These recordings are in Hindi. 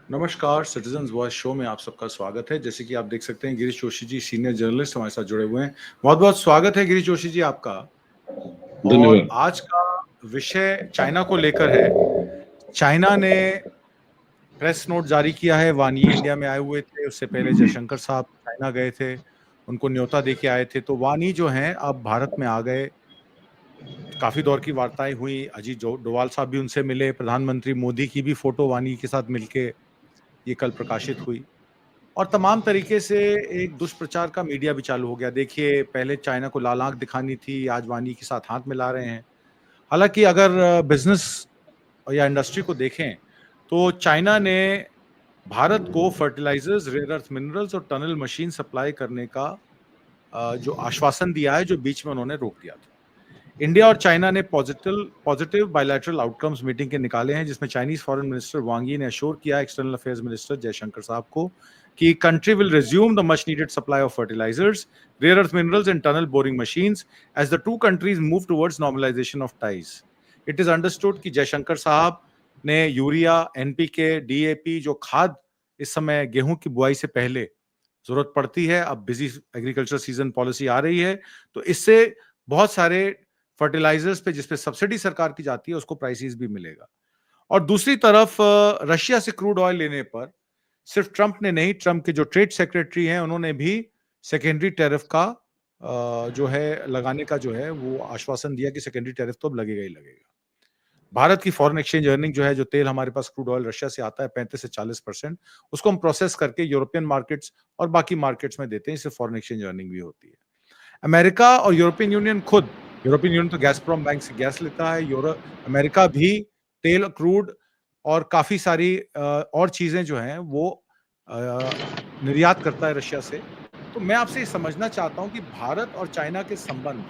नमस्कार, सिटीजन्स वॉइस शो में आप सबका स्वागत है। जैसे कि आप देख सकते हैं, गिरीश जोशी जी सीनियर जर्नलिस्ट हमारे साथ जुड़े हुए हैं। बहुत-बहुत स्वागत है गिरीश जोशी जी आपका। और धन्यवाद। आज का विषय चाइना को लेकर है। चाइना ने प्रेस नोट जारी किया है। वान यी इंडिया में आए हुए थे, उससे पहले जयशंकर साहब चाइना गए थे, उनको न्योता देके आए थे। तो वान यी जो हैं अब भारत में आ गए। काफ़ी दौर की वार्ताएँ हुई, अजीत डोभाल साहब भी उनसे मिले, प्रधानमंत्री मोदी की भी फ़ोटो वान यी के साथ मिलके ये कल प्रकाशित हुई। और तमाम तरीके से एक दुष्प्रचार का मीडिया भी चालू हो गया। देखिए, पहले चाइना को लाल आँख दिखानी थी, आज वानी के साथ हाथ मिला रहे हैं। हालाँकि अगर बिज़नेस या इंडस्ट्री को देखें, तो चाइना ने भारत को फर्टिलाइज़र्स, रेयर अर्थ मिनरल्स और टनल मशीन सप्लाई करने का जो आश्वासन दिया है, जो बीच में उन्होंने रोक दिया था। इंडिया और चाइना ने पॉजिटिव बायलैटरल आउटकम्स मीटिंग के निकाले हैं, जिसमें चाइनीज फॉरेन मिनिस्टर वांग यी ने अश्योर किया एक्सटर्नल अफेयर्स मिनिस्टर जयशंकर साहब को कि country will resume the much needed supply of fertilizers, rare earth minerals and tunnel boring machines as the two countries move towards normalization of ties. It is understood कि जयशंकर साहब ने यूरिया, एनपीके, डीएपी जो खाद इस समय गेहूं की बुआई से पहले जरूरत पड़ती है, अब बिजी एग्रीकल्चर सीजन पॉलिसी आ रही है, तो इससे बहुत सारे फर्टिलाइजर्स पे जिस पे सब्सिडी सरकार की जाती है उसको प्राइसेस भी मिलेगा। और दूसरी तरफ रशिया से क्रूड ऑयल लेने पर सिर्फ ट्रंप ने नहीं, ट्रंप के जो ट्रेड सेक्रेटरी हैं उन्होंने भी सेकेंडरी टैरिफ का जो है लगाने का जो है वो आश्वासन दिया कि सेकेंडरी टैरिफ तो अब लगेगा ही लगेगा। भारत की फॉरेन एक्सचेंज अर्निंग जो है, जो तेल हमारे पास क्रूड ऑयल रशिया से आता है 35 से 40%, उसको हम प्रोसेस करके यूरोपियन मार्केट्स और बाकी मार्केट्स में देते हैं, इससे फॉरेन एक्सचेंज अर्निंग भी होती है। अमेरिका और यूरोपियन यूनियन खुद, यूरोपियन यूनियन तो गैसप्रोम बैंक से गैस लेता है, अमेरिका भी तेल, क्रूड और काफी सारी और चीजें जो हैं वो निर्यात करता है रशिया से। तो मैं आपसे ये समझना चाहता हूं कि भारत और चाइना के संबंध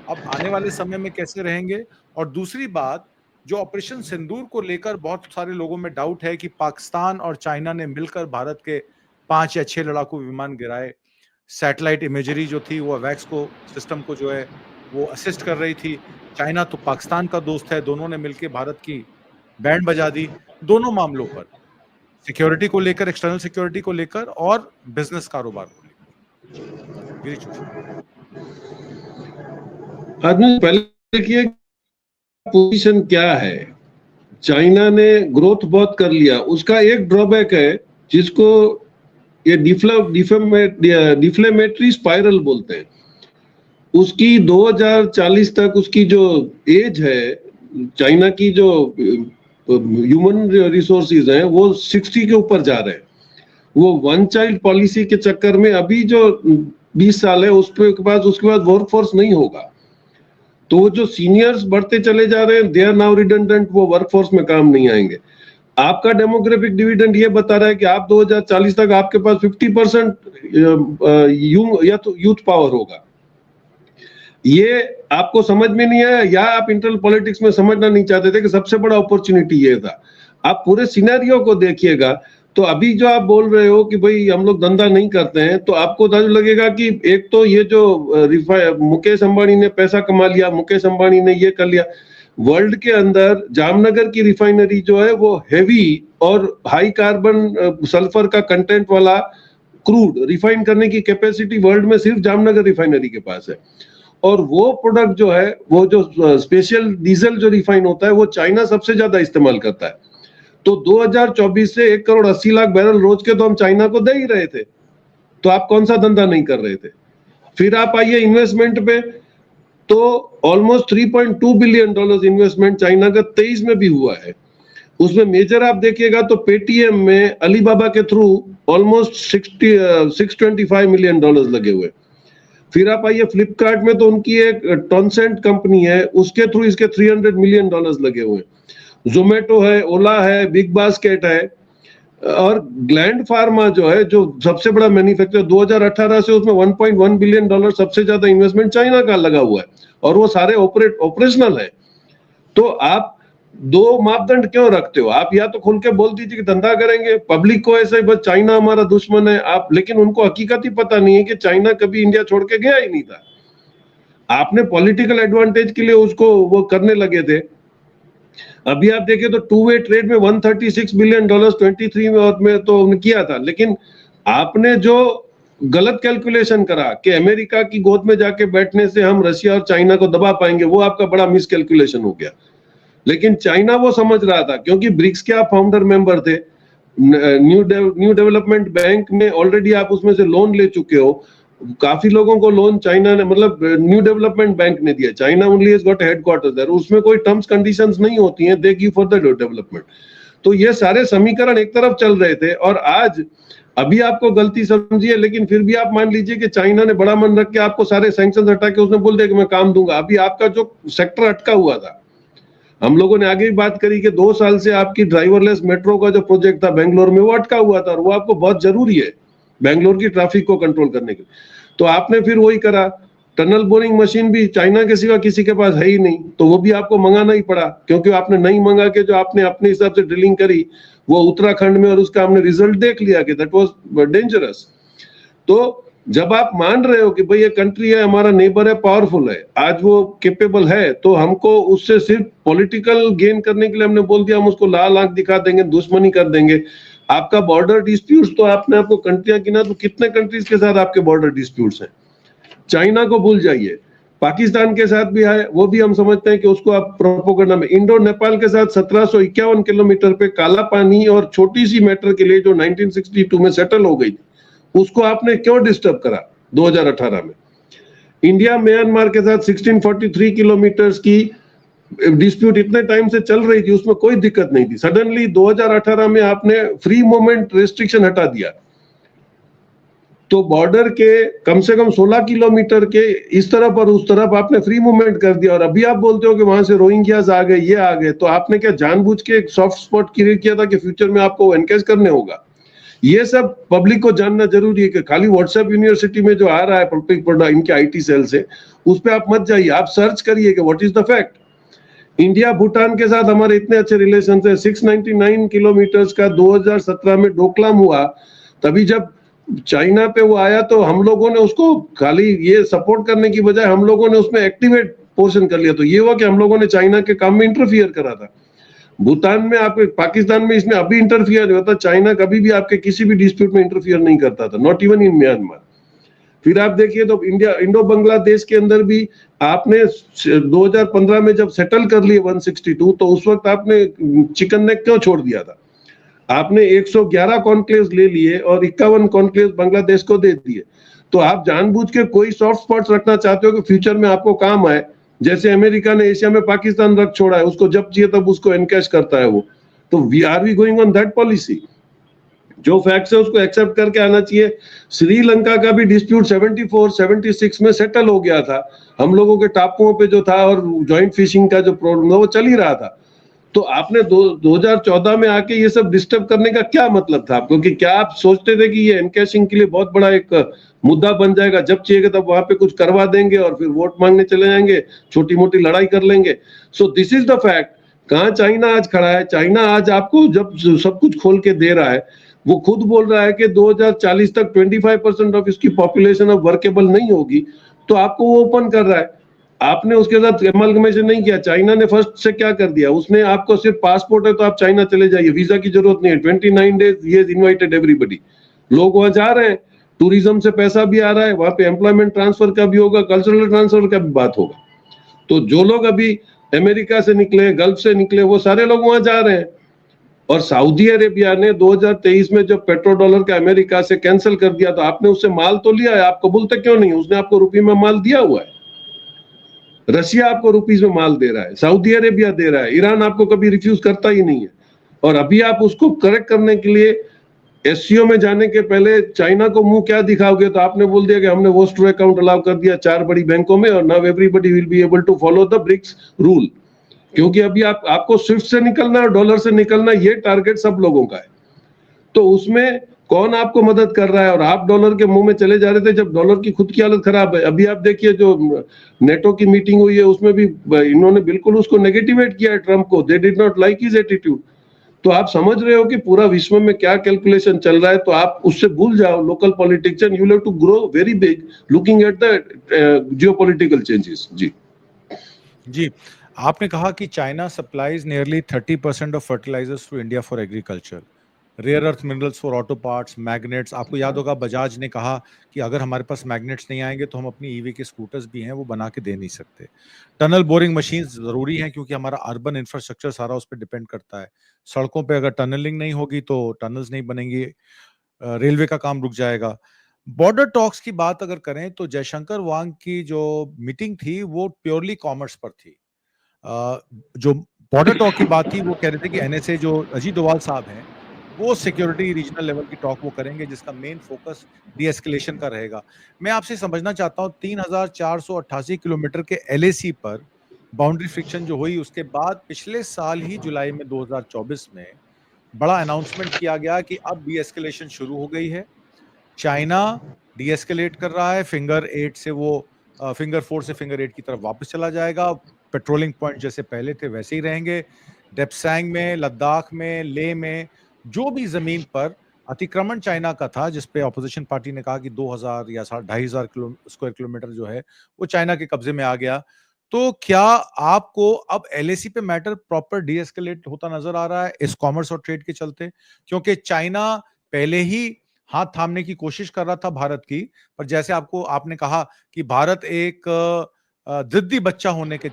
अब आने वाले समय में कैसे रहेंगे। और दूसरी बात, जो ऑपरेशन सिंदूर को लेकर बहुत सारे लोगों में डाउट है कि पाकिस्तान और चाइना ने मिलकर भारत के 5 या 6 लड़ाकू विमान गिराए। सैटेलाइट इमेजरी जो थी वो वैक्स को सिस्टम को जो है वो असिस्ट कर रही थी। चाइना तो पाकिस्तान का दोस्त है, दोनों ने मिलकर भारत की बैंड बजा दी। दोनों मामलों पर, सिक्योरिटी को लेकर, एक्सटर्नल सिक्योरिटी को लेकर और बिजनेस कारोबार को लेकर। गिरीश जोशी। आदमी पहले देखिए पोजीशन क्या है। चाइना ने ग्रोथ बहुत कर लिया, उसका एक ड्रॉबैक है जिसको ये डिफ्लेमेटरी स्पाइरल बोलते हैं। उसकी 2040 तक उसकी जो एज है, चाइना की जो ह्यूमन रिसोर्सेज हैं वो 60 के ऊपर जा रहे हैं। वो वन चाइल्ड पॉलिसी के चक्कर में अभी जो 20 साल है उसके बाद वर्कफोर्स नहीं होगा। तो वो जो सीनियर्स बढ़ते चले जा रहे हैं, दे आर नाउ रिडंडेंट, वो वर्कफोर्स में काम नहीं आएंगे। आपका डेमोग्राफिक डिविडेंड ये बता रहा है कि आप 2040 तक आपके पास 50% या तो यूथ पावर होगा। ये आपको समझ में नहीं आया, या आप इंटरनल पॉलिटिक्स में समझना नहीं चाहते थे कि सबसे बड़ा अपॉर्चुनिटी ये था। आप पूरे सिनेरियो को देखिएगा तो अभी जो आप बोल रहे हो कि भाई हम लोग धंधा नहीं करते हैं, तो आपको लगेगा कि एक तो ये जो मुकेश अंबानी ने पैसा कमा लिया, मुकेश अंबानी ने ये कर लिया। वर्ल्ड के अंदर जामनगर की रिफाइनरी जो है वो हेवी और हाई कार्बन सल्फर का कंटेंट वाला क्रूड रिफाइन करने की कैपेसिटी वर्ल्ड में सिर्फ जामनगर रिफाइनरी के पास है। और वो प्रोडक्ट जो है, वो जो स्पेशल डीजल जो रिफाइन होता है, वो चाइना सबसे ज्यादा इस्तेमाल करता है। तो 2024 से 1 करोड़ 80 लाख बैरल रोज के तो हम चाइना को दे ही रहे थे, तो आप कौन सा धंधा नहीं कर रहे थे। फिर आप आइए इन्वेस्टमेंट पे, तो ऑलमोस्ट $3.2 बिलियन इन्वेस्टमेंट चाइना का 23 में भी हुआ है। उसमें मेजर आप देखिएगा तो पेटीएम में अलीबाबा के थ्रू ऑलमोस्ट $625 मिलियन लगे हुए। फिर आप आइए फ्लिपकार्ट में, तो उनकी एक टॉनसेंट कंपनी है, उसके थ्रू इसके $300 मिलियन लगे हुए। जोमेटो है, ओला है, बिग बास्केट है, और ग्लैंड फार्मा जो है, जो सबसे बड़ा मैन्युफैक्चरर, 2018 से उसमें $1.1 बिलियन सबसे ज्यादा इन्वेस्टमेंट चाइना का लगा हुआ है, और वो सारे ऑपरेशनल है। तो आप दो मापदंड क्यों रखते हो? आप या तो खुल के बोल दीजिए कि धंधा करेंगे, पब्लिक को ऐसे बस चाइना हमारा दुश्मन है आप, लेकिन उनको हकीकत ही पता नहीं है कि चाइना कभी इंडिया छोड़ के गया ही नहीं था। आपने पॉलिटिकल एडवांटेज के लिए उसको वो करने लगे थे। अभी आप देखिए तो टू वे ट्रेड में $136 बिलियन 23 में तो किया था, लेकिन आपने जो गलत कैलकुलेशन करा कि अमेरिका की गोद में जाके बैठने से हम रशिया और चाइना को दबा पाएंगे, वो आपका बड़ा मिस कैलकुलेशन हो गया। लेकिन चाइना वो समझ रहा था, क्योंकि ब्रिक्स के आप फाउंडर मेंबर थे, न्यू डेवलपमेंट बैंक में ऑलरेडी आप उसमें से लोन ले चुके हो, काफी लोगों को लोन चाइना ने, मतलब न्यू डेवलपमेंट बैंक ने दिया। China only has got headquarters there, उसमें कोई टर्म्स कंडीशंस नहीं होती हैं, they give for the development. तो ये सारे समीकरण एक तरफ चल रहे थे, और आज अभी आपको गलती समझिए, लेकिन फिर भी आप मान लीजिए कि चाइना ने बड़ा मन रख के आपको सारे सैंक्शंस हटा के उसने बोल दिया कि मैं काम दूंगा। अभी आपका जो सेक्टर अटका हुआ था, हम लोगों ने आगे भी बात करी कि 2 साल से आपकी ड्राइवरलेस मेट्रो का जो प्रोजेक्ट था बेंगलोर में, वो अटका हुआ था, और वो आपको बहुत जरूरी है बेंगलोर की ट्रैफिक को कंट्रोल करने के लिए। तो आपने फिर वही करा, टनल बोरिंग मशीन भी चाइना के सिवा किसी के पास है ही नहीं, तो वो भी आपको मंगाना ही पड़ा, क्योंकि आपने नहीं मंगा के जो आपने अपने हिसाब से ड्रिलिंग करी वो उत्तराखंड में, और उसका हमने रिजल्ट देख लिया कि दैट वाज डेंजरस। तो जब आप मान रहे हो कि भाई ये कंट्री है, हमारा नेबर है, पावरफुल है, आज वो कैपेबल है, तो हमको उससे सिर्फ पॉलिटिकल गेन करने के लिए हमने बोल दिया हम उसको लाल आंख दिखा देंगे, दुश्मनी कर देंगे। आपका बॉर्डर डिस्प्यूट्स तो आपने आपको कंट्रियां गिना, तो कितने कंट्रीज के साथ आपके बॉर्डर डिस्प्यूट्स हैं? चाइना को भूल जाइए, पाकिस्तान के साथ भी है, वो भी हम समझते हैं कि उसको आप प्रोपोगंडा में। इंडो नेपाल के साथ 1751 किलोमीटर पे काला पानी और छोटी सी मैटर के लिए जो 1962 में सेटल हो गई, उसको आपने क्यों डिस्टर्ब करा 2018 में? इंडिया म्यांमार के साथ 1643 किलोमीटर की डिस्प्यूट इतने टाइम से चल रही थी, उसमें कोई दिक्कत नहीं थी। सडनली 2018 में आपने फ्री मूवमेंट रेस्ट्रिक्शन हटा दिया, तो बॉर्डर के कम से कम 16 किलोमीटर के इस तरफ और उस तरफ आपने फ्री मूवमेंट कर दिया, और अभी आप बोलते हो कि वहां से रोहिंग्यास आ गए, ये आ गए। तो आपने क्या जानबूझ के एक सॉफ्ट स्पॉट क्रिएट किया था कि फ्यूचर में आपको एनकेज करने होगा? ये सब पब्लिक को जानना जरूरी है कि खाली व्हाट्सएप यूनिवर्सिटी में जो आ रहा है पब्लिक प्रोडक्ट इनके आईटी सेल से, उस पर आप मत जाइए, आप सर्च करिए कि what is the fact. India Bhutan के साथ हमारे इतने अच्छे रिलेशन है, 699 किलोमीटर का 2017 में डोकलाम हुआ, तभी जब चाइना पे वो आया तो हम लोगों ने उसको खाली ये सपोर्ट करने की बजाय हम लोगों ने उसमें एक्टिवेट पोर्शन कर लिया। तो ये हुआ कि हम लोगों ने चाइना के काम में इंटरफियर करा था। भूटान में, आपके पाकिस्तान में इसने अभी इंटरफियर हुआ था, चाइना कभी भी आपके किसी भी डिस्प्यूट में इंटरफियर नहीं करता था, नॉट इवन इन म्यांमार। फिर आप देखिए तो इंडो बांग्लादेश के अंदर भी आपने 2015 में जब सेटल कर लिए 162, तो उस वक्त आपने चिकन नेक क्यों छोड़ दिया था? आपने 111 कॉन्क्लेव्स ले लिए और 51 कॉन्क्लेव्स बांग्लादेश को दे दिए। तो आप जानबूझ के कोई सॉफ्ट स्पॉट्स रखना चाहते हो कि फ्यूचर में आपको काम आए, जैसे अमेरिका ने एशिया में पाकिस्तान रख छोड़ा है, उसको जब चाहिए तब उसको एनकैश करता है वो। तो are we going on that policy? जो फैक्ट्स है उसको एक्सेप्ट करके आना चाहिए। श्रीलंका का भी डिस्प्यूट 74-76 में सेटल हो गया था, हम लोगों के टापुओं पे जो था, और ज्वाइंट फिशिंग का जो प्रॉब्लम था वो चल ही रहा था। तो आपने 2014 में आके ये सब डिस्टर्ब करने का क्या मतलब था? क्योंकि क्या आप सोचते थे कि ये एनकैशिंग के लिए बहुत बड़ा एक मुद्दा बन जाएगा, जब चाहिए तब वहां पे कुछ करवा देंगे और फिर वोट मांगने चले जाएंगे, छोटी मोटी लड़ाई कर लेंगे? So this is the fact. कहाँ चाइना आज खड़ा है? चाइना आज आपको जब सब कुछ खोल के दे रहा है, वो खुद बोल रहा है कि 2040 तक 25% ऑफ इसकी पॉपुलेशन अब वर्केबल नहीं होगी, तो आपको वो ओपन कर रहा है। आपने उसके साथ एमलगमेशन नहीं किया। चाइना ने फर्स्ट से क्या कर दिया, उसने आपको सिर्फ पासपोर्ट है तो आप चाइना चले जाइए, वीजा की जरूरत नहीं है, 29 days he has invited everybody. लोग वहां जा रहे हैं, टूरिज्म से पैसा भी आ रहा है, वहां पे एम्प्लॉयमेंट ट्रांसफर का भी होगा, कल्चरल ट्रांसफर का भी बात होगा। तो जो लोग अभी अमेरिका से निकले, गल्फ से निकले, वो सारे लोग वहां जा रहे हैं। और सऊदी अरेबिया ने 2023 में जब पेट्रो डॉलर का अमेरिका से कैंसिल कर दिया, तो आपने उससे माल तो लिया है, आप कबूलते क्यों नहीं? उसने आपको रुपये में माल दिया हुआ है। रशिया आपको रुपीस में माल दे रहा है, सऊदी अरेबिया दे रहा है, ईरान आपको कभी रिफ्यूज करता ही नहीं है। और अभी आप उसको करेक्ट करने के लिए एससीओ में जाने के पहले चाइना को मुंह क्या दिखाओगे? तो आपने बोल दिया कि हमने वो ट्रू अकाउंट अलाउ कर दिया 4 बड़ी बैंकों में, और now everybody will be able to follow the BRICS rule. क्योंकि अभी आपको स्विफ्ट से निकलना है और डॉलर से निकलना, ये टारगेट सब लोगों का है। तो उसमें कौन आपको मदद कर रहा है? और आप डॉलर के मुंह में चले जा रहे थे जब डॉलर की खुद की हालत खराब है। अभी आप देखिए जो नेटो की मीटिंग हुई है, उसमें भी इन्होंने बिल्कुल उसको नेगेटिवेट किया है, ट्रम्प को। They did not like his attitude. तो आप समझ रहे हो कि पूरा विश्व में क्या कैलकुलेशन चल रहा है। तो आप उससे भूल जाओ local politics, and you have to grow very big looking at the geopolitical changes. जी जी आपने कहा कि China supplies nearly 30% of fertilisers to India for agriculture, rare earth minerals for auto parts, magnets. आपको याद होगा बजाज ने कहा कि अगर हमारे पास मैग्नेट्स नहीं आएंगे तो हम अपनी ईवी के स्कूटर्स भी हैं वो बना के दे नहीं सकते। टनल बोरिंग मशीन्स जरूरी हैं क्योंकि हमारा अर्बन इंफ्रास्ट्रक्चर सारा उस पर डिपेंड करता है। सड़कों पे अगर टनलिंग नहीं होगी तो टनल्स नहीं बनेंगी, रेलवे का काम रुक जाएगा। बॉर्डर टॉक्स की बात अगर करें तो जयशंकर वांग की जो मीटिंग थी वो प्योरली कॉमर्स पर थी। जो बॉर्डर टॉक की बात थी वो कह रहे थे कि एनएसए जो अजीत डोवाल साहब हैं वो सिक्योरिटी रीजनल लेवल की टॉक वो करेंगे जिसका मेन फोकस डी एस्केलेशन का रहेगा। मैं आपसे समझना चाहता हूं 3488 किलोमीटर के एलएसी पर बाउंड्री फ्रिक्शन जो हुई उसके बाद पिछले साल ही जुलाई में 2024 में बड़ा अनाउंसमेंट किया गया कि अब डी एस्केलेशन शुरू हो गई है। चाइना डी एस्केलेट कर रहा है, फिंगर 4 से फिंगर 8 की तरफ वापस चला जाएगा। पेट्रोलिंग पॉइंट जैसे पहले थे वैसे ही रहेंगे। डेप्सैंग में, लद्दाख में, लेह में जो भी जमीन पर अतिक्रमण चाइना का था जिस पे ऑपोजिशन पार्टी ने कहा कि 2000 या 2500 स्क्वायर किलोमीटर जो है वो चाइना के कब्जे में आ गया। तो क्या आपको अब एलएसी पे मैटर प्रॉपर डी एस्केलेट होता नजर आ रहा है इस कॉमर्स और ट्रेड के चलते? क्योंकि चाइना पहले ही हाथ थामने की कोशिश कर रहा था भारत की, पर जैसे आपने कहा कि भारत एक जिद्दी बच्चा होने के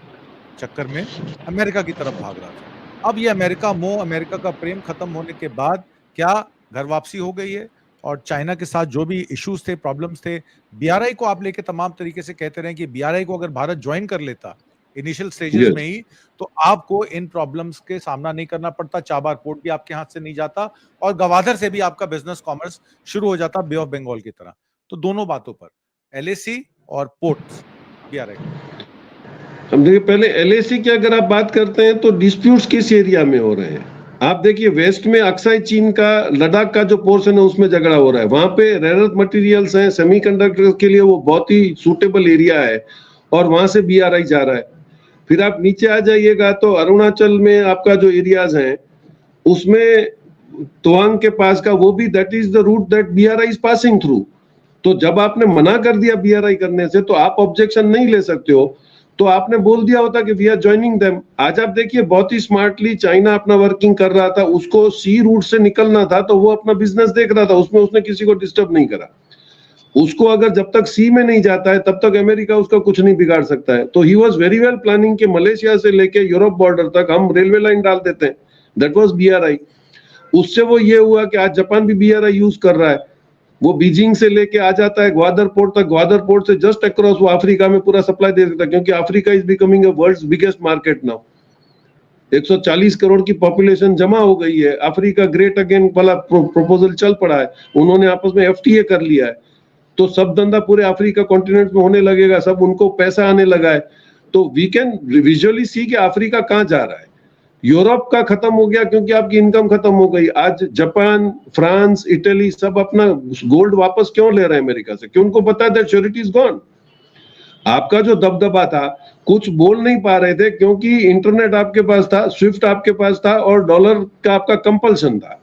चक्कर में अमेरिका की तरफ भाग रहा था। अब ये अमेरिका मोह, अमेरिका का प्रेम खत्म होने के बाद क्या घर वापसी हो गई है? और चाइना के साथ जो भी इश्यूज थे, प्रॉब्लम्स थे, बीआरआई को आप लेके तमाम तरीके से कहते रहे कि बीआरआई को अगर भारत ज्वाइन कर लेता इनिशियल स्टेजेस में ही तो आपको इन प्रॉब्लम्स के सामना नहीं करना पड़ता, चाबार पोर्ट भी आपके हाथ से नहीं जाता और गवादर से भी आपका बिजनेस कॉमर्स शुरू हो जाता बे ऑफ बंगाल की तरह। तो दोनों बातों पर एलएसी और पोर्ट्स बीआरआई। हम देखिए, पहले एलएसी की अगर आप बात करते हैं तो डिस्प्यूट्स किस एरिया में हो रहे हैं? आप देखिए, वेस्ट में अक्साई चीन का लद्दाख का जो पोर्शन है उसमें झगड़ा हो रहा है। वहां पे रेयर अर्थ मटेरियल्स हैं, सेमीकंडक्टर के लिए वो बहुत ही सूटेबल एरिया है और वहां से बीआरआई जा रहा है। फिर आप नीचे आ जाइएगा तो अरुणाचल में आपका जो एरियाज हैं उसमें तवांग के पास का वो भी that is the route that BRI is passing through. तो जब आपने मना कर दिया बीआरआई करने से तो आप ऑब्जेक्शन नहीं ले सकते हो, तो आपने बोल दिया होता कि वी आर ज्वाइनिंग देम। आज आप देखिए, बहुत ही स्मार्टली चाइना अपना वर्किंग कर रहा था, उसको सी रूट से निकलना था तो वो अपना बिजनेस देख रहा था, उसमें उसने किसी को डिस्टर्ब नहीं करा। उसको अगर जब तक सी में नहीं जाता है तब तक अमेरिका उसका कुछ नहीं बिगाड़ सकता है। तो he was very well planning कि मलेशिया से लेके यूरोप बॉर्डर तक हम रेलवे लाइन डाल देते हैं, दैट वाज बीआरआई। उससे वो ये हुआ कि आज जापान भी बीआरआई यूज कर रहा है। वो बीजिंग से लेके आ जाता है ग्वादर पोर्ट तक, ग्वादर पोर्ट से जस्ट अक्रॉस वो अफ्रीका में पूरा सप्लाई दे देता है, क्योंकि Africa is becoming a world's biggest market now. 140 crore की पॉपुलेशन जमा हो गई है। अफ्रीका ग्रेट अगेन वाला प्रपोजल चल पड़ा है, उन्होंने आपस में एफटीए कर लिया है, तो सब धंधा पूरे अफ्रीका कॉन्टिनेंट में होने लगेगा, सब उनको पैसा आने लगा है। तो वी कैन विजुअली सी कि अफ्रीका कहां जा रहा है। यूरोप का खत्म हो गया क्योंकि आपकी इनकम खत्म हो गई। आज जापान, फ्रांस, इटली सब अपना गोल्ड वापस क्यों ले रहे हैं अमेरिका से? क्योंकि उनको पता है दैट श्योरिटी इज गॉन। आपका जो दबदबा था, कुछ बोल नहीं पा रहे थे क्योंकि इंटरनेट आपके पास था, स्विफ्ट आपके पास था और डॉलर का आपका कंपल्सन था।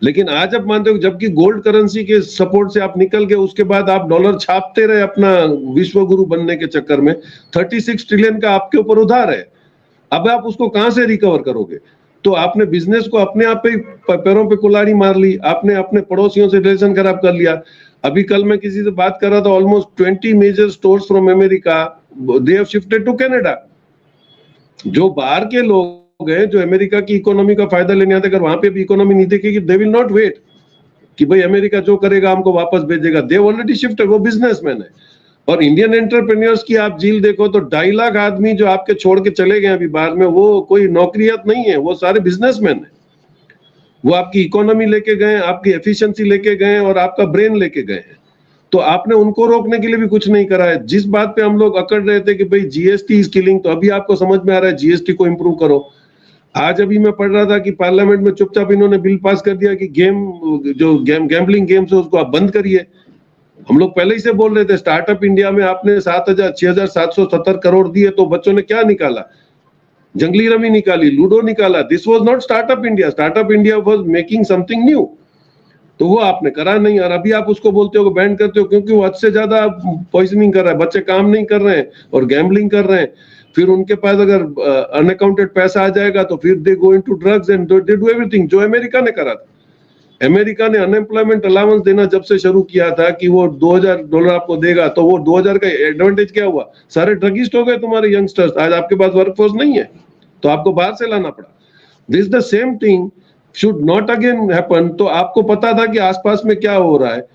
लेकिन आज आप मानते हो, जबकि गोल्ड करेंसी के सपोर्ट से आप निकल गए, उसके बाद आप डॉलर छापते रहे अपना विश्व गुरु बनने के चक्कर में, 36 ट्रिलियन का आपके ऊपर उधार है। अब आप उसको कहां से रिकवर करोगे? तो आपने बिजनेस को अपने आप पे पैरों पे कुल्हाड़ी मार ली, आपने अपने पड़ोसियों से रिलेशन खराब कर लिया। अभी कल मैं किसी से बात कर रहा था, almost 20 major stores from America they have shifted to Canada. जो बाहर के लोग हैं जो अमेरिका की इकोनॉमी का फायदा लेने आते, अगर वहां पे भी इकोनॉमी नहीं देखेगी, दे विल नॉट वेट कि भाई अमेरिका जो करेगा हमको वापस भेजेगा। दे ऑलरेडी शिफ्टेड, वो बिजनेसमैन है। और इंडियन एंटरप्रेन्योर्स की आप झील देखो तो 2.5 लाख आदमी जो आपके छोड़ के चले गए अभी बाहर में, वो कोई नौकरियात नहीं है, वो सारे बिजनेसमैन है। वो आपकी इकोनॉमी लेके गए, आपकी एफिशिएंसी लेके गए और आपका ब्रेन लेके गए हैं। तो आपने उनको रोकने के लिए भी कुछ नहीं करा है। जिस बात पे हम लोग अकड़ रहे थे कि भाई जीएसटी इज किलिंग, तो अभी आपको समझ में आ रहा है जीएसटी को इंप्रूव करो। आज अभी मैं पढ़ रहा था कि पार्लियामेंट में चुपचाप इन्होंने बिल पास कर दिया कि गैम्बलिंग गेम्स है उसको आप बंद करिए। हम लोग पहले ही से बोल रहे थे, स्टार्टअप इंडिया में आपने 6,770 करोड़ दिए तो बच्चों ने क्या निकाला? जंगली रमी निकाली, लूडो निकाला। This was not startup India. Startup India was making something new. तो वो आपने करा नहीं, और अभी आप उसको बोलते हो, बैन करते हो, क्योंकि वो हद से ज्यादा पॉइजनिंग कर रहा है, बच्चे काम नहीं कर रहे हैं और गैम्बलिंग कर रहे हैं। फिर उनके पास अगर अनअकाउंटेड पैसा आ जाएगा तो फिर they go into drugs and they do everything, जो अमेरिका ने करा था। अमेरिका ने अनएम्प्लॉयमेंट अलाउंस देना जब से शुरू किया था कि वो $2000 आपको देगा, तो वो 2000 का एडवांटेज क्या हुआ, सारे ड्रगिस्ट हो गए तुम्हारे यंगस्टर्स, आज आपके पास वर्कफोर्स नहीं है तो आपको बाहर से लाना पड़ा। This the same thing should not again happen. तो आपको पता था कि आसपास में क्या हो रहा है।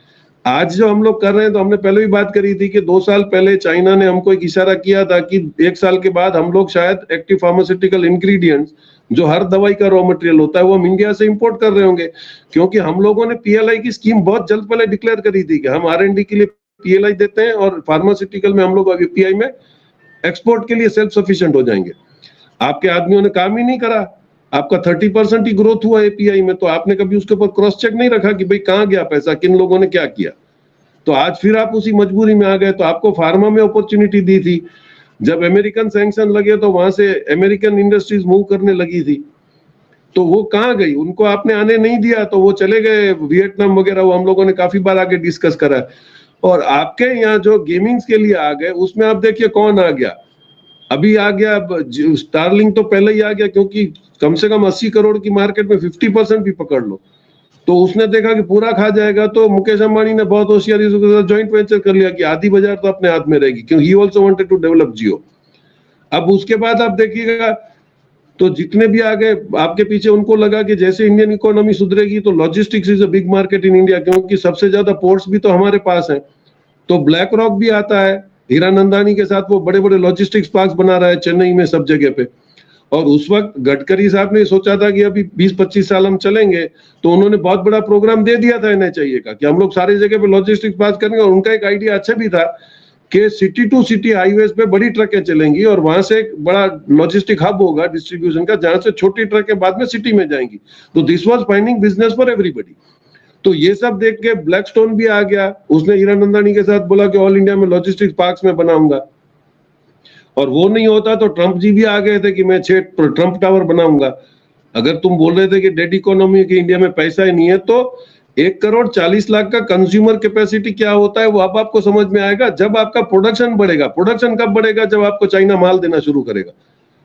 आज जो हम लोग कर रहे हैं, तो हमने पहले भी बात करी थी कि 2 साल पहले चाइना ने हमको एक इशारा किया था कि 1 साल के बाद हम लोग शायद एक्टिव फार्मास्यूटिकल इंग्रेडिएंट्स, जो हर दवाई का रॉ मटेरियल होता है, वो हम इंडिया से इंपोर्ट कर रहे होंगे, क्योंकि हम लोगों ने पीएलआई की स्कीम बहुत जल्द पहले डिक्लेयर करी थी कि हम आर&डी के लिए पीएलआई देते हैं और फार्मास्यूटिकल में हम लोग एपीआई में एक्सपोर्ट के लिए सेल्फ सफिशिएंट हो जाएंगे। आपके आदमियों ने काम ही नहीं करा, आपका 30% ही ग्रोथ हुआ एपीआई में, तो आपने कभी उसके ऊपर क्रॉस चेक नहीं रखा कि भाई कहां गया पैसा, किन लोगों ने क्या किया। तो आज फिर आप उसी मजबूरी में आ गए। तो आपको फार्मा में अपॉर्चुनिटी दी थी, जब अमेरिकन सैंक्शन लगे तो वहां से अमेरिकन इंडस्ट्रीज मूव करने लगी थी, तो वो कहां गई, उनको आपने आने नहीं दिया, तो वो चले गए वियतनाम वगैरह। वो हम लोगों ने काफी बार आगे डिस्कस करा है। और आपके यहाँ जो गेमिंग्स के लिए आ गए, उसमें आप देखिए कौन आ गया, अभी आ गया स्टारलिंक, तो पहले ही आ गया, क्योंकि कम से कम 80 करोड़ की मार्केट में 50% भी पकड़ लो, तो उसने देखा कि पूरा खा जाएगा, तो मुकेश अंबानी ने बहुत होशियारी से ज्वाइंट वेंचर कर लिया कि आधी बाजार तो अपने हाथ में रहेगी, क्योंकि he also wanted to develop Jio. अब उसके बाद आप देखिएगा तो जितने भी आ गए आपके पीछे, उनको लगा कि जैसे इंडियन इकोनॉमी सुधरेगी तो logistics is a big market in India, क्योंकि सबसे ज्यादा पोर्ट्स भी तो हमारे पास है। तो ब्लैक रॉक भी आता है हीरानंदानी के साथ, वो बड़े बड़े लॉजिस्टिक्स पार्क बना रहा है चेन्नई में, सब जगह पे। और उस वक्त गडकरी साहब ने सोचा था कि अभी 20-25 साल हम चलेंगे, तो उन्होंने बहुत बड़ा प्रोग्राम दे दिया था एनएचआईए का कि हम लोग सारी जगह पे लॉजिस्टिक्स पास करेंगे। और उनका एक आइडिया अच्छा भी था कि सिटी टू सिटी हाईवेज पे बड़ी ट्रकें चलेंगी और वहां से एक बड़ा लॉजिस्टिक हब होगा डिस्ट्रीब्यूशन का, जहां से छोटी ट्रकें बाद में सिटी में जाएंगी। तो this was finding business for everybody. तो ये सब देख के ब्लैकस्टोन भी आ गया, उसने हीरानंदानी के साथ बोला कि ऑल इंडिया में लॉजिस्टिक्स पार्क्स में बनाऊंगा। और वो नहीं होता तो ट्रंप जी भी आ गए थे कि मैं 6 ट्रंप टावर बनाऊंगा। अगर तुम बोल रहे थे कि डेड इकोनॉमी की इंडिया में पैसा ही नहीं है, तो 1,40,00,000 का कंज्यूमर कैपेसिटी क्या होता है वो अब आपको समझ में आएगा, जब आपका प्रोडक्शन बढ़ेगा। प्रोडक्शन कब बढ़ेगा, जब आपको चाइना माल देना शुरू करेगा।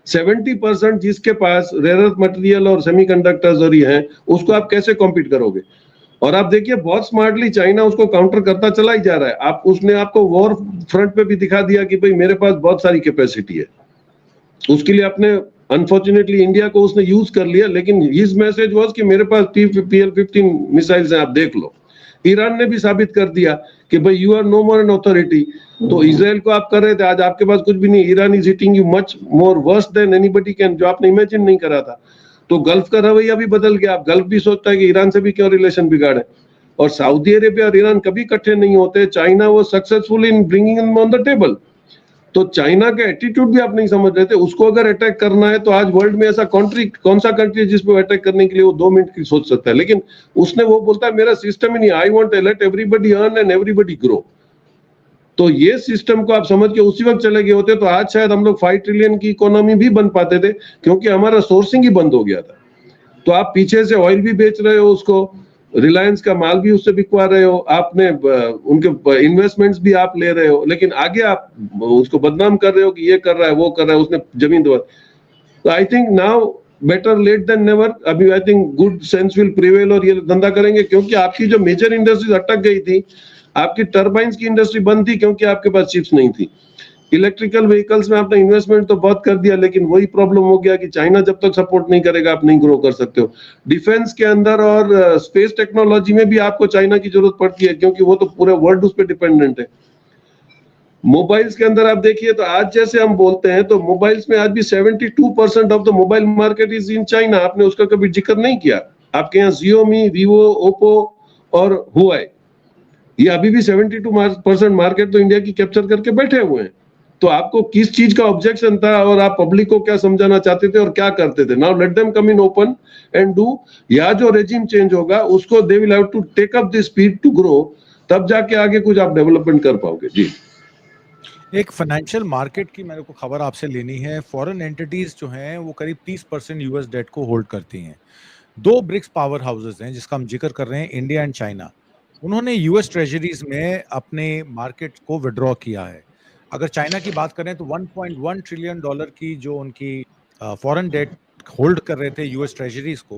70% जिसके पास रेयर अर्थ मटेरियल और सेमीकंडक्टर्स और ये हैं, उसको आप कैसे कॉम्पीट करोगे। और आप देखिए बहुत स्मार्टली चाइना उसको काउंटर करता चला ही जा रहा है। आप उसने आपको वॉर फ्रंट पे भी दिखा दिया कि भाई मेरे पास बहुत सारी कैपेसिटी है। उसके लिए अपने अनफॉर्चुनेटली इंडिया को उसने यूज कर लिया, लेकिन हिज मैसेज वाज कि मेरे पास PL-15 मिसाइल्स हैं, आप देख लो। ईरान ने भी साबित कर दिया कि भाई you are no more an authority. तो इजराइल को आप कर रहे थे, आज आपके पास कुछ भी नहीं। Iran is hitting you much more worse than anybody can, जो आपने इमेजिन नहीं करा था। तो गल्फ का रवैया भी बदल गया। अब गल्फ भी सोचता है कि ईरान से भी क्यों रिलेशन बिगाड़े। और सऊदी अरेबिया और ईरान कभी इकट्ठे नहीं होते। चाइना वो successful in bringing them on the table. तो चाइना का एटीट्यूड भी आप नहीं समझ रहे थे। उसको अगर अटैक करना है तो आज वर्ल्ड में ऐसा कंट्री, कौन सा कंट्री है जिसपे अटैक करने के लिए वो 2 मिनट की सोच सकता है। लेकिन उसने वो बोलता है मेरा सिस्टम ही नहीं, I want to let everybody earn and everybody grow. तो ये सिस्टम को आप समझ के उसी वक्त चले गए होते तो आज शायद हम लोग 5 ट्रिलियन की इकोनॉमी भी बन पाते थे, क्योंकि हमारा सोर्सिंग ही बंद हो गया था। तो आप पीछे से ऑयल भी बेच रहे हो, उसको रिलायंस का माल भी उससे बिकवा रहे हो, आपने उनके इन्वेस्टमेंट्स भी आप ले रहे हो, लेकिन आगे आप उसको बदनाम कर रहे हो कि ये कर रहा है वो कर रहा है, उसने जमीन दबा। तो I think now better late than never. अभी I think good sense will prevail और ये धंधा करेंगे, क्योंकि आपकी जो मेजर इंडस्ट्रीज अटक गई थी, आपकी टर्बाइंस की इंडस्ट्री बंद थी क्योंकि आपके पास चिप्स नहीं थी। इलेक्ट्रिकल व्हीकल्स में आपने इन्वेस्टमेंट तो बहुत कर दिया, लेकिन वही प्रॉब्लम हो गया कि चाइना जब तक सपोर्ट नहीं करेगा आप नहीं ग्रो कर सकते हो। डिफेंस के अंदर और स्पेस टेक्नोलॉजी में भी आपको चाइना की जरूरत पड़ती है, क्योंकि वो तो पूरे वर्ल्ड उस पर डिपेंडेंट है। मोबाइल्स के अंदर आप देखिए तो आज जैसे हम बोलते हैं, तो मोबाइल्स में आज भी 72% of the mobile market is in China. आपने उसका कभी जिक्र नहीं किया। आपके यहाँ Xiaomi, Vivo, Oppo और Huawei, ये अभी भी 72% मार्केट तो इंडिया की कैप्चर करके बैठे हुए हैं। तो आपको किस चीज का ऑब्जेक्शन था और आप पब्लिक को क्या समझाना चाहते थे और क्या करते थे। Now let them come in open and do. या जो रेजिम चेंज होगा उसको they will have to take up the speed to grow, तब जाके आगे कुछ आप डेवलपमेंट कर पाओगे। जी, एक फाइनेंशियल मार्केट की मेरे को खबर आपसे लेनी है। फॉरेन एंटिटीज जो हैं वो करीब 30% यूएस डेट को होल्ड करती हैं। 2 ब्रिक्स पावर हाउसेस हैं जिसका हम जिक्र कर रहे हैं, इंडिया एंड चाइना। उन्होंने यूएस ट्रेजरीज में अपने मार्केट को विड्रॉ किया है। अगर चाइना की बात करें तो 1.1 ट्रिलियन डॉलर की जो उनकी फॉरेन डेट होल्ड कर रहे थे यूएस ट्रेजरीज को,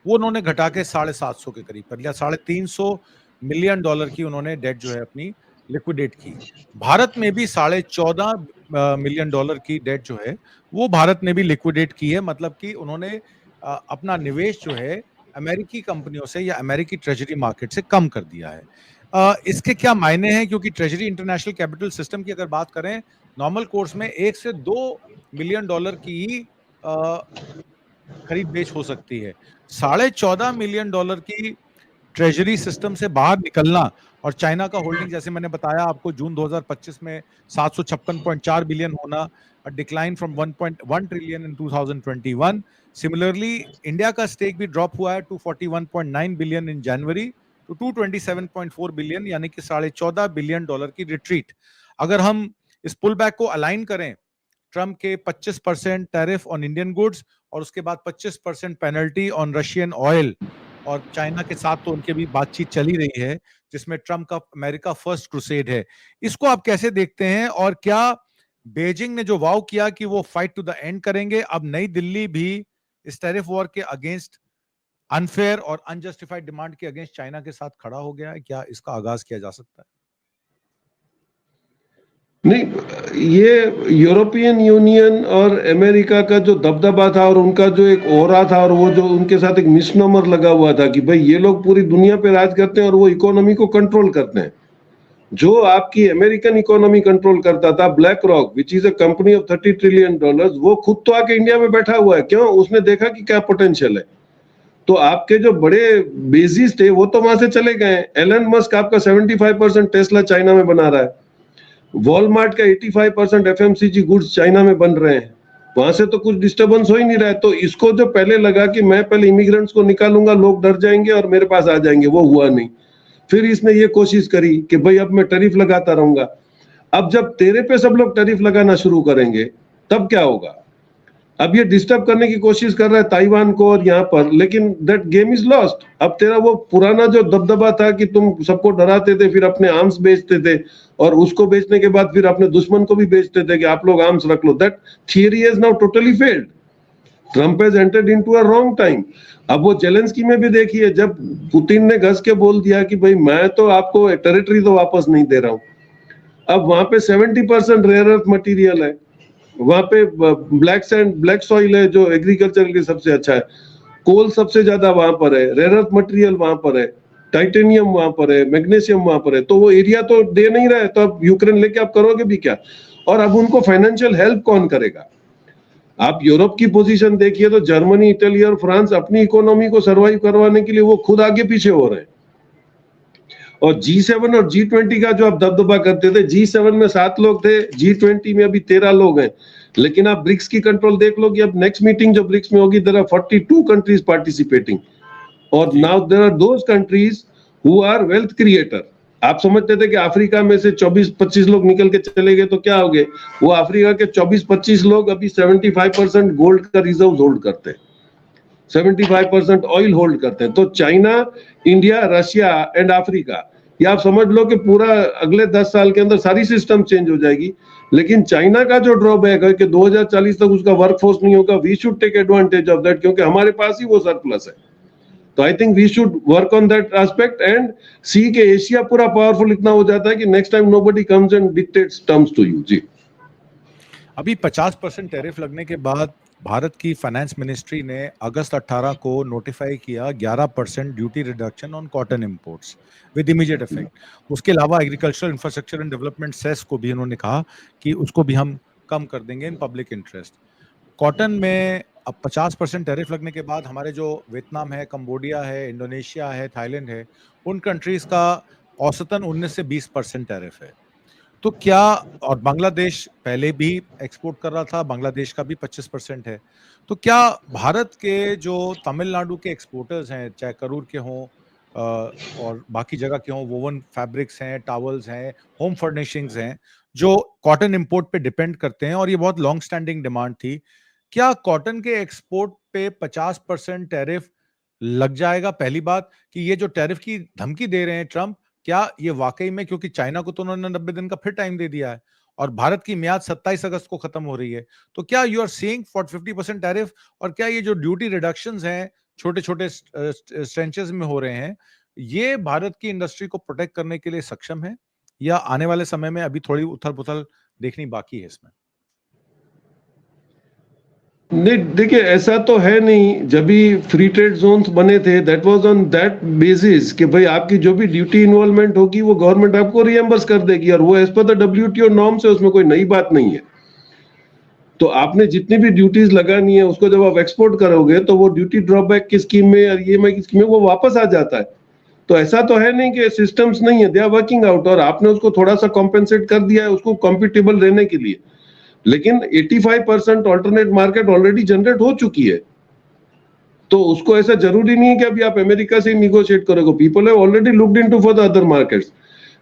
वो उन्होंने घटा के 750 के करीब कर लिया। 350 मिलियन डॉलर की उन्होंने डेट जो है अपनी लिक्विडेट की। भारत में भी 14.5 मिलियन डॉलर की डेट जो है वो भारत ने भी लिक्विडेट की है। मतलब कि उन्होंने अपना निवेश जो है अमेरिकी कंपनियों से या अमेरिकी ट्रेजरी मार्केट से कम कर दिया है। इसके क्या मायने हैं, क्योंकि ट्रेजरी इंटरनेशनल कैपिटल सिस्टम की अगर बात करें, नॉर्मल कोर्स में 1 से 2 मिलियन डॉलर की ही खरीद बेच हो सकती है। 14.5 मिलियन डॉलर की ट्रेजरी सिस्टम से बाहर निकलना और चाइना का होल्डिंग जैसे मैंने बताया आपको जून 2025 में 756.4 बिलियन होना, decline from 1.1 trillion in 2021। Similarly India का स्टेक भी ड्रॉप हुआ है to 41.9 billion in January to 227.4 billion, यानी कि 14.5 बिलियन डॉलर की रिट्रीट। अगर हम इस पुल बैक को अलाइन करें ट्रम्प के 25% टैरिफ ऑन इंडियन गुड्स और उसके बाद 25% पेनल्टी ऑन रशियन ऑयल, और चाइना के साथ तो उनके भी बातचीत चली रही है जिसमें ट्रम्प का अमेरिका फर्स्ट क्रूसेड है। इसको आप कैसे देखते हैं, और क्या बेजिंग ने जो वाव किया कि वो फाइट टू द एंड करेंगे, अब नई दिल्ली भी इस टैरिफ वॉर के अगेंस्ट, अनफेयर और अनजस्टिफाइड डिमांड के अगेंस्ट चाइना के साथ खड़ा हो गया है? क्या इसका आगाज किया जा सकता है? नहीं, ये यूरोपियन यूनियन और अमेरिका का जो दबदबा था और उनका जो एक ओरा था और वो जो उनके साथ एक मिसनोमर लगा हुआ था कि भाई ये लोग पूरी दुनिया पे राज करते हैं और वो इकोनॉमी को कंट्रोल करते हैं। जो आपकी अमेरिकन इकोनॉमी कंट्रोल करता था, black rock which is a company of 30 trillion dollars, वो खुद तो आके इंडिया में बैठा हुआ है। क्यों? उसने देखा कि क्या पोटेंशियल है। तो आपके जो बड़े बेसिस थे वो तो वहां से चले गए। एलन मस्क आपका 75% टेस्ला चाइना में बना रहा है। वॉलमार्ट का 85% एफएमसीजी गुड्स चाइना में बन रहे हैं। वहां से तो कुछ डिस्टरबेंस हो ही नहीं रहा है। तो इसको जो पहले लगा कि मैं पहले इमिग्रेंट्स को निकालूंगा, लोग डर जाएंगे और मेरे पास आ जाएंगे, वो हुआ नहीं। फिर इसने ये कोशिश करी कि भाई अब मैं टैरिफ लगाता रहूंगा। अब जब तेरे पे सब लोग टैरिफ लगाना शुरू करेंगे तब क्या होगा? अब ये डिस्टर्ब करने की कोशिश कर रहा है ताइवान को और यहाँ पर, लेकिन दैट गेम इज लॉस्ट। अब तेरा वो पुराना जो दबदबा था कि तुम सबको डराते थे, फिर अपने आर्म्स बेचते थे और उसको बेचने के बाद फिर अपने दुश्मन को भी बेचते थे कि आप लोग आर्म्स रख लो, that theory has now totally failed. Trump has entered into a wrong time. अब वो जेलेंस्की में भी देखिए, जब पुतिन ने घस के बोल दिया कि भाई मैं तो आपको टेरिटरी तो वापस नहीं दे रहा हूं, अब वहां पे 70% रेयर अर्थ मटेरियल है, वहां पे ब्लैक सैंड, ब्लैक सॉइल है जो एग्रीकल्चर के लिए सबसे अच्छा है, कोल सबसे ज्यादा वहां पर है, रेयर अर्थ मटेरियल वहां पर है, टाइटेनियम वहां पर है, मैग्नीशियम वहां पर है। तो वो एरिया तो दे नहीं रहा है, तो अब यूक्रेन लेके आप करोगे भी क्या? और अब उनको फाइनेंशियल हेल्प कौन करेगा? आप यूरोप की पोजीशन देखिए तो जर्मनी, इटली और फ्रांस अपनी इकोनॉमी को सर्वाइव करवाने के लिए वो खुद आगे पीछे हो रहे हैं। और G7 और G20 का जो आप दबदबा करते थे, G7 में 7 लोग थे, G20 में अभी 13 लोग हैं। लेकिन आप ब्रिक्स की कंट्रोल देख लो कि अब नेक्स्ट मीटिंग जो ब्रिक्स में होगी, देयर आर 42 कंट्रीज पार्टिसिपेटिंग। और now there are those countries who are wealth creator. आप समझते थे कि अफ्रीका में से 24-25 लोग निकल के चले गए तो क्या हो गए? वो अफ्रीका के 24-25 लोग अभी 75% गोल्ड का रिजर्व होल्ड करते हैं, 75% ऑयल होल्ड करते हैं। तो China, India, Russia and Africa, ये आप समझ लो कि पूरा अगले 10 साल के अंदर सारी सिस्टम चेंज हो जाएगी। लेकिन चाइना का जो ड्रॉबैक है कि 2040 तक उसका वर्कफोर्स नहीं होगा, we should take advantage of that, क्योंकि हमारे पास ही वो सरप्लस है। तो I think we should work on that aspect and see के एशिया पूरा पावरफुल इतना हो जाता है कि next time nobody comes and dictates terms to you. जी, अभी 50% टैरिफ लगने के बाद भारत की फाइनेंस मिनिस्ट्री ने अगस्त 18 को नोटिफाई किया 11% duty reduction on cotton imports with immediate effect. उसके अलावा agricultural infrastructure and development cess को भी उन्होंने कहा कि उसको भी हम कम कर देंगे इन पब्लिक इंटरेस्ट। कॉटन में अब 50% टैरिफ लगने के बाद हमारे जो वियतनाम है, कंबोडिया है, इंडोनेशिया है, थाईलैंड है, उन कंट्रीज का औसतन 19 से 20% टैरिफ है। तो क्या, और बांग्लादेश पहले भी एक्सपोर्ट कर रहा था, बांग्लादेश का भी 25% है। तो क्या भारत के जो तमिलनाडु के एक्सपोर्टर्स हैं, चाहे करूर के हों और बाकी जगह के हों, वोवन फैब्रिक्स हैं, टॉवल्स हैं, होम फर्निशिंग्स हैं, जो कॉटन इंपोर्ट पे डिपेंड करते हैं और ये बहुत लॉन्ग स्टैंडिंग डिमांड थी, क्या कॉटन के एक्सपोर्ट पे 50% टैरिफ लग जाएगा? पहली बात कि ये जो टैरिफ की धमकी दे रहे हैं ट्रंप, क्या ये वाकई में, क्योंकि चाइना को तो उन्होंने 90 दिन का फिर टाइम दे दिया है, और भारत की मियाद 27 अगस्त को खत्म हो रही है। तो क्या you are seeing for 50% tariff, और क्या ये जो ड्यूटी रिडक्शंस हैं छोटे-छोटे स्ट्रेंचेस में हो रहे हैं, ये भारत की इंडस्ट्री को प्रोटेक्ट करने के लिए सक्षम है, या आने वाले समय में अभी थोड़ी उथल-पुथल देखनी बाकी है इसमें? नहीं, देखिए ऐसा तो है नहीं। जब भी फ्री ट्रेड जोन्स बने थे that was on that basis कि भाई आपकी जो भी ड्यूटी इन्वॉल्वमेंट होगी वो गवर्नमेंट आपको रिएम्बर्स कर देगी, और वो as per the WTO norms है, उसमें कोई नई बात नहीं है। तो आपने जितनी भी ड्यूटीज लगानी है उसको जब आप एक्सपोर्ट करोगे तो वो ड्यूटी ड्रॉबैक की स्कीम में और ईएमआई की स्कीम में वो वापस आ जाता है। तो ऐसा तो है नहीं कि सिस्टम्स नहीं है, दे आर वर्किंग आउट, और आपने उसको थोड़ा सा कॉम्पेंसेट कर दिया है उसको कॉम्पिटेबल रहने के लिए। लेकिन 85% ऑल्टरनेट मार्केट ऑलरेडी जनरेट हो चुकी है, तो उसको ऐसा जरूरी नहीं है कि अभी आप अमेरिका से निगोशिएट करोगे। People have already looked into for the other markets.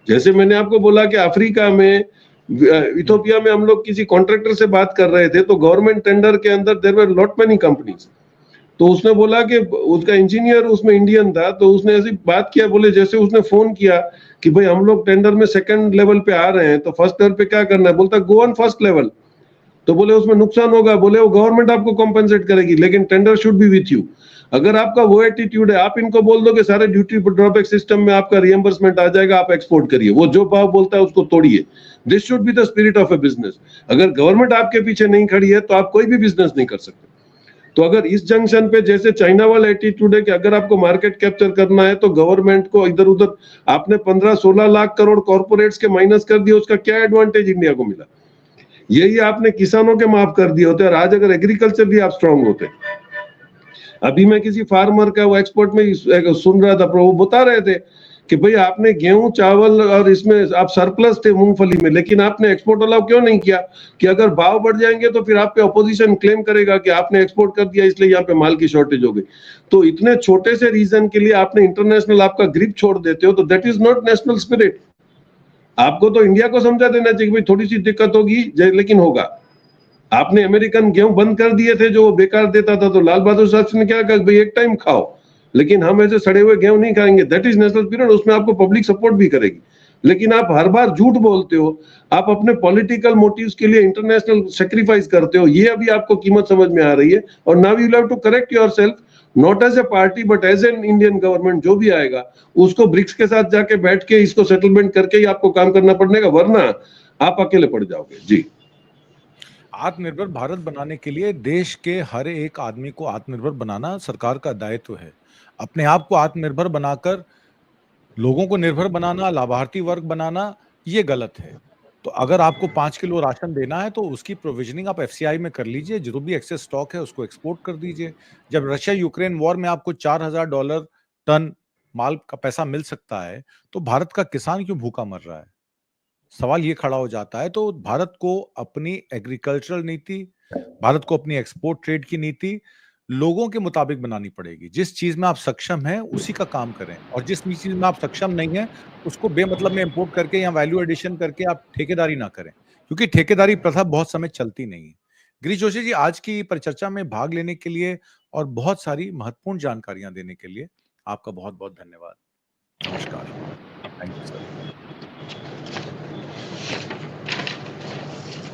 जैसे मैंने आपको बोला कि अफ्रीका में, इथियोपिया में हम लोग किसी कॉन्ट्रैक्टर से बात कर रहे थे, तो गवर्नमेंट टेंडर के अंदर there were lot many companies. तो उसने बोला कि उसका इंजीनियर उसमें इंडियन था, तो उसने ऐसी बात किया, बोले जैसे उसने फोन किया कि भाई हम लोग टेंडर में सेकंड लेवल पे आ रहे हैं, तो फर्स्ट लेवल पे क्या करना है, बोलता गो ऑन फर्स्ट लेवल। तो बोले उसमें नुकसान होगा, बोले वो गवर्नमेंट आपको कॉम्पेंसेट करेगी, लेकिन tender should be with you. अगर आपका वो एटीट्यूड है, आप इनको बोल दो कि सारे ड्यूटी ड्रॉबैक सिस्टम में आपका रिएम्बर्समेंट आ जाएगा, आप एक्सपोर्ट करिए, वो जो भाव बोलता है उसको तोड़िए। This should be the spirit of a business. अगर गवर्नमेंट आपके पीछे नहीं खड़ी है तो आप कोई भी बिजनेस नहीं कर सकते। तो अगर इस जंक्शन पे जैसे चाइना वाला एटीट्यूड है कि अगर आपको मार्केट कैप्चर करना है तो गवर्नमेंट को इधर उधर, आपने 15-16 लाख करोड़ कॉर्पोरेट्स के माइनस कर दिया, उसका क्या एडवांटेज इंडिया को मिला? यही आपने किसानों के माफ कर दिए होते, और आज अगर एग्रीकल्चर भी आप स्ट्रांग होते। अभी मैं किसी फार्मर का वो एक्सपोर्ट में सुन रहा था, वो बता रहे थे कि भाई आपने गेहूं चावल और इसमें आप सरप्लस थे मूंगफली में, लेकिन आपने एक्सपोर्ट अलाउ क्यों नहीं किया? कि अगर भाव बढ़ जाएंगे तो फिर आप पे अपोजिशन क्लेम करेगा कि आपने एक्सपोर्ट कर दिया इसलिए यहाँ पे माल की शॉर्टेज हो गई। तो इतने छोटे से रीजन के लिए आपने इंटरनेशनल आपका ग्रिप छोड़ देते हो, तो that is not national spirit. आपको तो इंडिया को समझा देना चाहिए भाई थोड़ी सी दिक्कत होगी लेकिन होगा। आपने अमेरिकन गेहूं बंद कर दिए थे जो वो बेकार देता था, तो लाल बहादुर शास्त्री ने क्या कहा, भाई एक टाइम खाओ, लेकिन हम ऐसे सड़े हुए गेहूं नहीं खाएंगे। दैट इज नेशनल स्पिरिट, उसमें आपको पब्लिक सपोर्ट भी करेगी। लेकिन आप हर बार झूठ बोलते हो, आप अपने पॉलिटिकल मोटिव्स के लिए इंटरनेशनल सेक्रीफाइस करते हो, ये अभी आपको कीमत समझ में आ रही है। और now you have to correct yourself, not as a party but as an Indian government. जो भी आएगा उसको ब्रिक्स के साथ जाके बैठ के इसको सेटलमेंट करके ही आपको काम करना पड़ेगा, वरना आप अकेले पड़ जाओगे। जी, आत्मनिर्भर भारत बनाने के लिए देश के हर एक आदमी को आत्मनिर्भर बनाना सरकार का दायित्व है। अपने आप को आत्मनिर्भर बनाकर लोगों को निर्भर बनाना, लाभार्थी वर्ग बनाना, ये गलत है। तो अगर आपको 5 किलो राशन देना है तो उसकी प्रोविजनिंग आप एफसीआई में कर लीजिए, जो भी एक्सेस स्टॉक है उसको एक्सपोर्ट कर दीजिए। जब रशिया यूक्रेन वॉर में आपको $4000 टन माल का पैसा मिल सकता है, तो भारत का किसान क्यों भूखा मर रहा है? सवाल ये खड़ा हो जाता है। तो भारत को अपनी एग्रीकल्चरल नीति, भारत को अपनी एक्सपोर्ट ट्रेड की नीति लोगों के मुताबिक बनानी पड़ेगी। जिस चीज में आप सक्षम हैं उसी का काम करें, और जिस चीज में आप सक्षम नहीं हैं उसको बेमतलब में इंपोर्ट करके या वैल्यू एडिशन करके आप ठेकेदारी ना करें, क्योंकि ठेकेदारी प्रथा बहुत समय चलती नहीं है। गिरीश जोशी जी, आज की परिचर्चा में भाग लेने के लिए और बहुत सारी महत्वपूर्ण जानकारियां देने के लिए आपका बहुत बहुत धन्यवाद। नमस्कार। Thank you sir.